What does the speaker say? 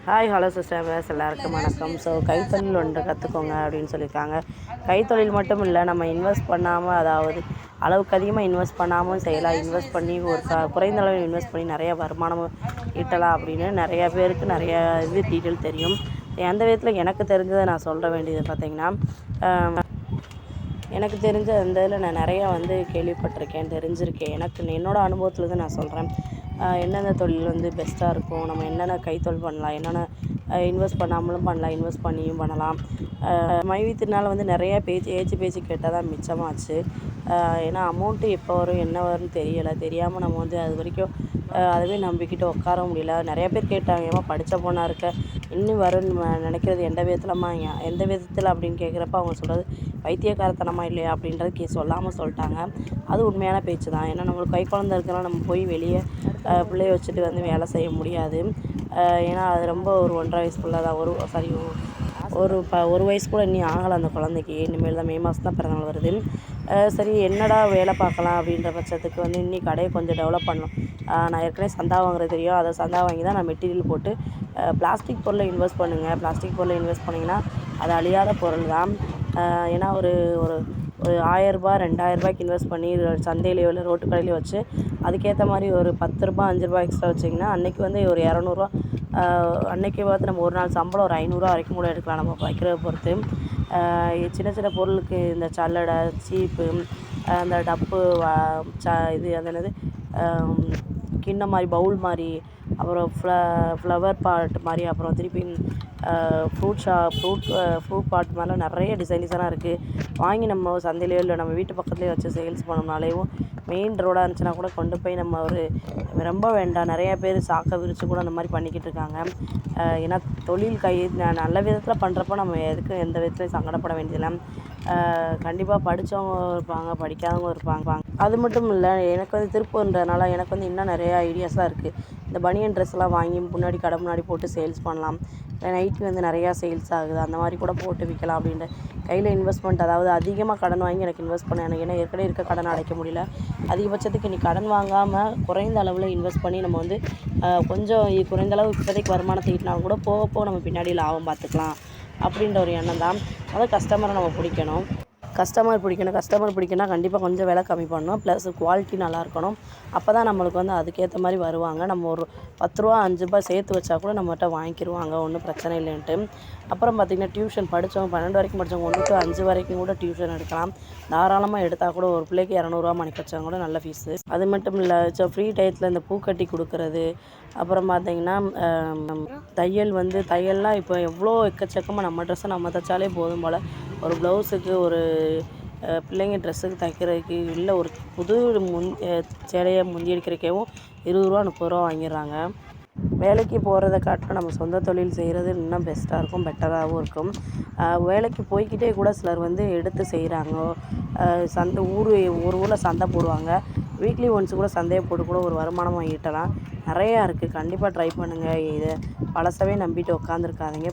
Hi hello sisters எல்லாருக்கும் வணக்கம். So கைத்தொழில் ஒன்று கற்றுக்கோங்க அப்படின்னு சொல்லியிருக்காங்க. கைத்தொழில் மட்டும் இல்லை, நம்ம இன்வெஸ்ட் பண்ணாமல், அதாவது அளவுக்கு அதிகமாக இன்வெஸ்ட் பண்ணாமல் செய்யலாம். இன்வெஸ்ட் பண்ணி ஒரு குறைந்த அளவில் இன்வெஸ்ட் பண்ணி நிறைய வருமானம் ஈட்டலாம் அப்படின்னு நிறையா பேருக்கு நிறையா டீட்டெயில் தெரியும். எந்த விதத்தில் எனக்கு தெரிஞ்சதை நான் சொல்ல வேண்டியது பார்த்திங்கன்னா, எனக்கு தெரிஞ்ச அந்த இதில் நான் நிறையா கேள்விப்பட்டிருக்கேன், தெரிஞ்சிருக்கேன். என்னோடய அனுபவத்துலேருந்து நான் சொல்கிறேன். என்னென்ன தொழில் பெஸ்ட்டாக இருக்கும், நம்ம என்னென்ன கைத்தொழில் பண்ணலாம், என்னென்ன இன்வெஸ்ட் பண்ணாமலும் பண்ணலாம், இன்வெஸ்ட் பண்ணியும் பண்ணலாம். மைவித்தினால நிறையா பேச்சு கேட்டால் தான் மிச்சமாச்சு. ஏன்னா அமௌண்ட்டு எப்போ வரும் என்ன வரும்னு தெரியாமல் நம்ம அது வரைக்கும் அதுவே நம்பிக்கிட்டு உட்கார முடியல. நிறையா பேர் கேட்டாங்க, ஏமா படித்த பொண்ணாக இருக்க இன்னும் வரும்னு நினைக்கிறது எந்த விதத்தில் அப்படின்னு கேட்குறப்ப அவங்க சொல்கிறது வைத்தியக்காரத்தனமாக இல்லையா அப்படின்றது சொல்லாமல் சொல்லிட்டாங்க. அது உண்மையான பேச்சு தான். ஏன்னா நம்மளுக்கு கை குழந்தை இருக்கிறனால நம்ம போய் வெளியே பிள்ளைய வச்சுட்டு வேலை செய்ய முடியாது. ஏன்னா அது ரொம்ப ஒரு 1.5 வயசுக்குள்ளே தான் ஒரு வயசு கூட இன்னும் ஆகலை அந்த குழந்தைக்கு. இனிமேல் தான் மே மாதம் தான் பிறந்தநாள் வருது. சரி என்னடா வேலை பார்க்கலாம் அப்படின்ற பட்சத்துக்கு இன்னி கடையை கொஞ்சம் டெவலப் பண்ணணும். நான் ஏற்கனவே சந்தா வாங்குறது தெரியும். அதை சந்தா வாங்கி தான் நான் மெட்டீரியல் போட்டு பிளாஸ்டிக் பொருளை இன்வெஸ்ட் பண்ணுங்கள். பிளாஸ்டிக் பொருளை இன்வெஸ்ட் பண்ணிங்கன்னா அது அழியாத பொருள் தான். ஏன்னா ஒரு ஒரு ஒரு 1000 ரூபா 2000 ரூபாய்க்கு இன்வெஸ்ட் பண்ணி சந்தையிலையோ இல்லை ரோட்டு கடையிலையோ வச்சு அதுக்கேற்ற மாதிரி ஒரு 10 ரூபா 5 ரூபா எக்ஸ்ட்ரா வச்சிங்கன்னா அன்றைக்கி ஒரு 200 அன்றைக்கி பார்த்து நம்ம ஒரு நாள் சம்பளம் ஒரு 500 வரைக்கும் கூட எடுக்கலாம் நம்ம வைக்கிறத பொறுத்து. சின்ன சின்ன பொருளுக்கு இந்த சல்லடை, சீப்பு, அந்த டப்பு, இது அது என்னது கிண்ணம் மாதிரி, பவுல் மாதிரி, அப்புறம் ஃப்ளவர் பாட் மாதிரி, அப்புறம் திருப்பி ஃப்ரூட் பாட் மாதிரிலாம் நிறைய டிசைன்ஸாக இருக்குது. வாங்கி நம்ம சந்தையிலையோ இல்லை நம்ம வீட்டு பக்கத்துலேயே வச்சு சேல்ஸ் பண்ணோம்னாலேயும் மெயின் ரோடாக இருந்துச்சுன்னா கூட கொண்டு போய் நம்ம ரொம்ப வேண்டாம், நிறையா பேர் சாக்கை விரித்து கூட அந்த மாதிரி பண்ணிக்கிட்டு இருக்காங்க. ஏன்னா தொழில் நல்ல விதத்தில் பண்ணுறப்போ நம்ம எந்த விதத்துலையும் சங்கடப்பட வேண்டியதில்லை. கண்டிப்பாக படித்தவங்க இருப்பாங்க, படிக்காதவங்க இருப்பாங்க. அது மட்டும் இல்லை, எனக்கு திருப்பூர்ன்றதுனால எனக்கு இன்னும் நிறையா ஐடியாஸ்லாம் இருக்குது. இந்த பனியன் ட்ரெஸ்லாம் வாங்கி கடை முன்னாடி போட்டு சேல்ஸ் பண்ணலாம். நைட்டி நிறையா சேல்ஸ் ஆகுது, அந்த மாதிரி கூட போட்டு விற்கலாம் அப்படின்ட்டு. கையில் இன்வெஸ்ட்மெண்ட், அதாவது அதிகமாக கடன் வாங்கி எனக்கு இன்வெஸ்ட் பண்ண எனக்கு ஏன்னா ஏற்கனவே இருக்க கடனை அடைக்க முடியல. அதிகபட்சத்துக்கு இன்றைக்கி கடன் வாங்காமல் குறைந்த அளவில் இன்வெஸ்ட் பண்ணி நம்ம கொஞ்சம் குறைந்த அளவு இப்போதைக்கு வருமானத்தை ஈட்டினாலும் கூட போக நம்ம பின்னாடி லாபம் பார்த்துக்கலாம் அப்படின்ற ஒரு எண்ணம் தான். அதாவது கஸ்டமரை நம்ம பிடிக்கணும். கஸ்டமர் பிடிக்கணும்னா கண்டிப்பாக கொஞ்சம் விலை கம்மி பண்ணணும். ப்ளஸ் குவாலிட்டி நல்லா இருக்கணும். அப்போ தான் நம்மளுக்கு அதுக்கேற்ற மாதிரி வருவாங்க. நம்ம ஒரு 10 ரூபா 5 ரூபா சேர்த்து வச்சா கூட நம்மகிட்ட வாங்கிக்கிடுவாங்க, ஒன்றும் பிரச்சனை இல்லைன்ட்டு. அப்புறம் பார்த்திங்கன்னா டியூஷன் படித்தவங்க 12 வரைக்கும் படித்தவங்க 1 to 5 வரைக்கும் கூட டியூஷன் எடுக்கலாம். தாராளமாக எடுத்தால் கூட ஒரு பிள்ளைக்கு 200 ரூபா மணிக்கு வச்சவங்க கூட நல்ல ஃபீஸு. அது மட்டும் இல்லை, ஃப்ரீ டயத்தில் இந்த பூக்கட்டி கொடுக்குறது. அப்புறம் பார்த்திங்கன்னா தையல்லாம் இப்போ எவ்வளோ எக்கச்சக்கமாக நம்ம ட்ரெஸ்ஸை நம்ம தைச்சாலே போதும் போல். ஒரு ப்ளவுஸுக்கு, ஒரு பிள்ளைங்க ட்ரெஸ்ஸுக்கு தைக்கிறதுக்கு, இல்லை ஒரு புது சேலையை முந்தி அடிக்கிறக்கேவும் 20 ரூபா 30 ரூபா வாங்கிடுறாங்க. வேலைக்கு போகிறத காட்டிலும் நம்ம சொந்த தொழில் செய்கிறது இன்னும் பெஸ்ட்டாக இருக்கும், பெட்டராகவும் இருக்கும். வேலைக்கு போய்கிட்டே கூட சிலர் எடுத்து செய்கிறாங்க. ஒரு ஊரில் சந்தை போடுவாங்க. வீக்லி ஒன்ஸ் கூட சந்தையை போட்டு கூட ஒரு வருமானமாக ஈட்டலாம். நிறையா இருக்குது. கண்டிப்பாக ட்ரை பண்ணுங்கள். இதை பழசவே நம்பிட்டு உட்காந்துருக்காதீங்க.